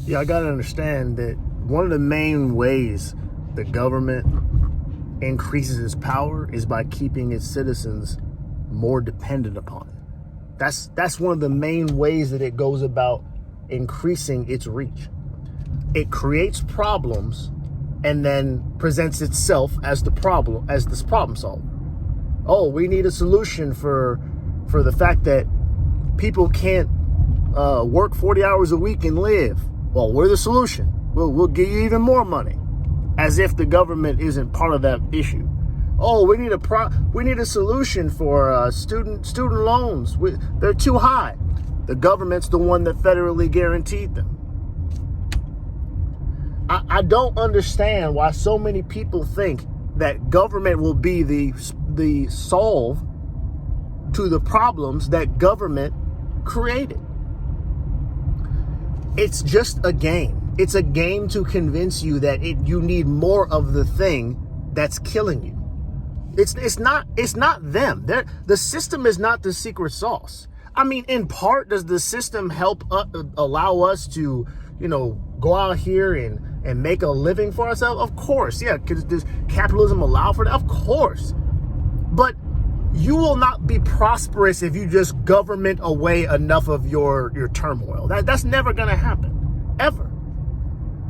Yeah, I gotta understand that one of the main ways the government increases its power is by keeping its citizens more dependent upon it. That's one of the main ways that it goes about increasing its reach. It creates problems and then presents itself as this problem solver. Oh, we need a solution for the fact that people can't work 40 hours a week and live. Well, we're the solution. We'll give you even more money, as if the government isn't part of that issue. Oh, we need a solution for student loans. They're too high. The government's the one that federally guaranteed them. I don't understand why so many people think that government will be the solve to the problems that government created. It's just a game. It's a game to convince you that you need more of the thing that's killing you. It's not them. The system is not the secret sauce. I mean, in part, does the system help allow us to, go out here and make a living for ourselves? Of course, yeah. Does capitalism allow for that? Of course. But you will not be prosperous if you just government away enough of your turmoil. That's never going to happen, ever.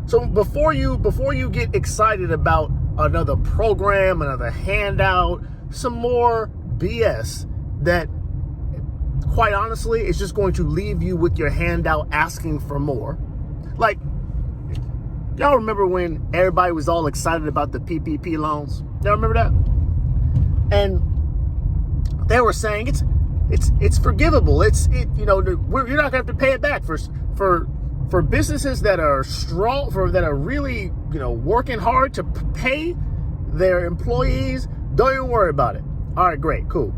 So before you get excited about another program, another handout, some more BS that, quite honestly, is just going to leave you with your handout asking for more. Like, y'all remember when everybody was all excited about the PPP loans? Y'all remember that? And they were saying it's forgivable. You're not gonna have to pay it back for businesses that are strong, that are really working hard to pay their employees. Don't even worry about it. All right, great, cool.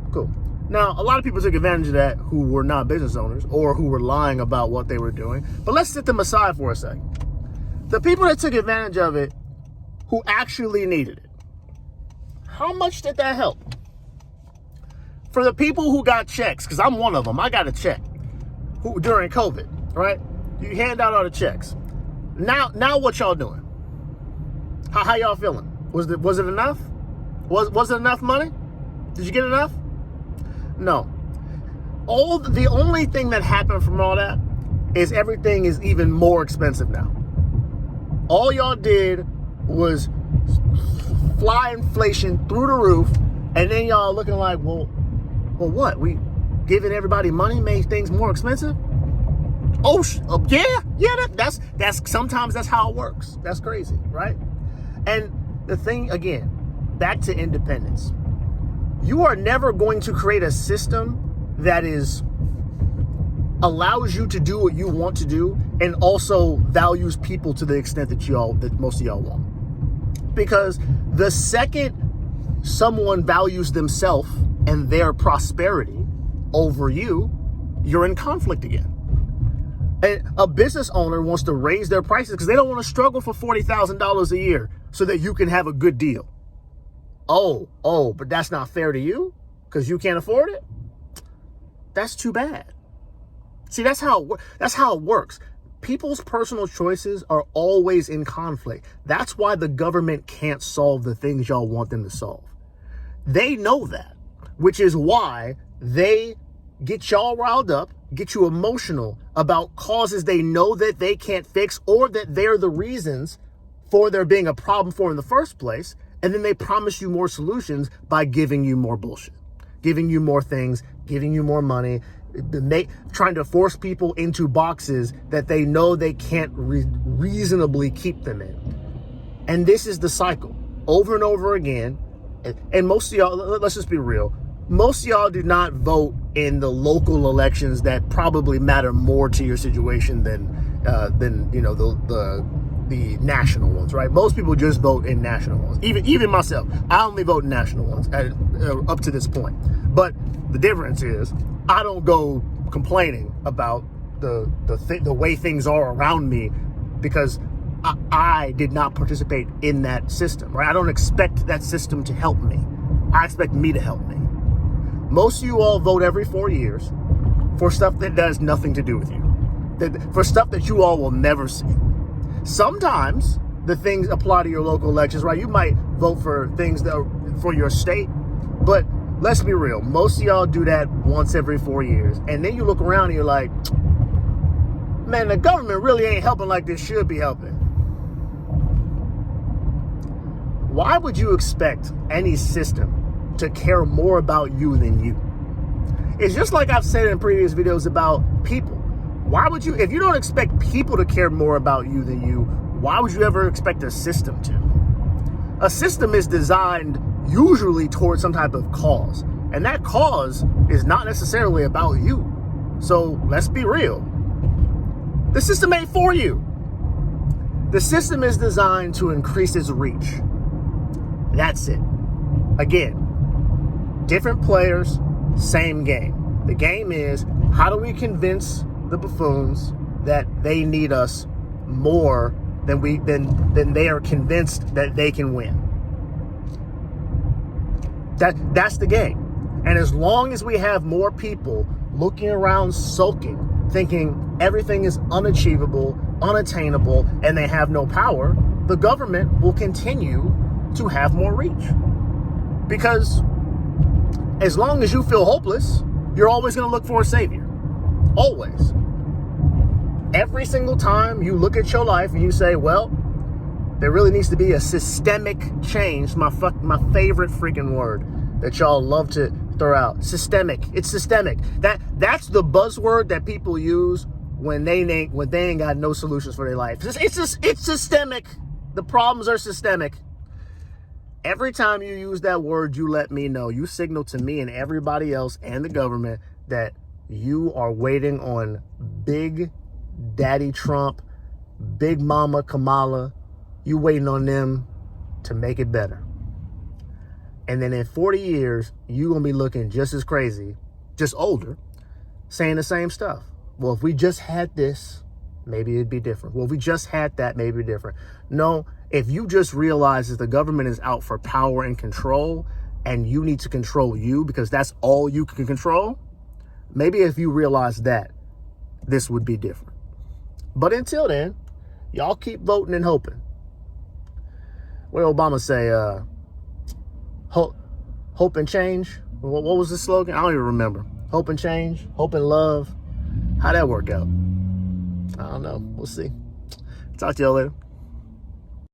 Now, a lot of people took advantage of that who were not business owners or who were lying about what they were doing. But let's set them aside for a second. The people that took advantage of it, who actually needed it, how much did that help? For the people who got checks, because I'm one of them, I got a check during COVID, right? You hand out all the checks. Now what y'all doing? How y'all feeling? Was it enough? Was it enough money? Did you get enough? No. The only thing that happened from all that is everything is even more expensive now. All y'all did was fly inflation through the roof, and then y'all looking like, well, what? We giving everybody money made things more expensive? Yeah. That's sometimes that's how it works. That's crazy, right? And the thing again, back to independence. You are never going to create a system that allows you to do what you want to do and also values people to the extent that most of y'all want. Because the second someone values themselves and their prosperity over you, you're in conflict again. And a business owner wants to raise their prices because they don't want to struggle for $40,000 a year so that you can have a good deal. But that's not fair to you because you can't afford it? That's too bad. See, that's how it works. People's personal choices are always in conflict. That's why the government can't solve the things y'all want them to solve. They know that, which is why they get y'all riled up, get you emotional about causes they know that they can't fix or that they're the reasons for there being a problem for in the first place. And then they promise you more solutions by giving you more bullshit, giving you more things, giving you more money, trying to force people into boxes that they know they can't reasonably keep them in. And this is the cycle over and over again. And most of y'all, let's just be real, most of y'all do not vote in the local elections that probably matter more to your situation than the national ones, right? Most people just vote in national ones. Even myself, I only vote in national ones up to this point. But the difference is I don't go complaining about the way things are around me because I did not participate in that system, right? I don't expect that system to help me. I expect me to help me. Most of you all vote every 4 years for stuff that does nothing to do with you, for stuff that you all will never see. Sometimes the things apply to your local elections, right? You might vote for things that are for your state, but let's be real. Most of y'all do that once every 4 years. And then you look around and you're like, man, the government really ain't helping like this should be helping. Why would you expect any system to care more about you than you? It's just like I've said in previous videos about people. Why would you, if you don't expect people to care more about you than you, why would you ever expect a system to? A system is designed usually towards some type of cause, and that cause is not necessarily about you. So let's be real. The system ain't for you. The system is designed to increase its reach. That's it. Again, different players, same game. The game is, how do we convince the buffoons that they need us more than they are convinced that they can win? That's the game. And as long as we have more people looking around sulking, thinking everything is unachievable, unattainable, and they have no power, the government will continue to have more reach. Because as long as you feel hopeless, you're always going to look for a savior. Always. Every single time you look at your life and you say, well, there really needs to be a systemic change. My favorite freaking word that y'all love to throw out. Systemic. It's systemic. That's the buzzword that people use when they ain't got no solutions for their life. It's systemic. The problems are systemic. Every time you use that word, you let me know. You signal to me and everybody else and the government that you are waiting on Big Daddy Trump, Big Mama Kamala. You waiting on them to make it better. And then in 40 years, you're going to be looking just as crazy, just older, saying the same stuff. Well, if we just had this, maybe it'd be different. Well, if we just had that, maybe it'd be different. No, if you just realize that the government is out for power and control, and you need to control you because that's all you can control, maybe if you realize that, this would be different. But until then, y'all keep voting and hoping. What did Obama say? Hope and change? What was the slogan? I don't even remember. Hope and change? Hope and love? How'd that work out? I don't know. We'll see. Talk to y'all later.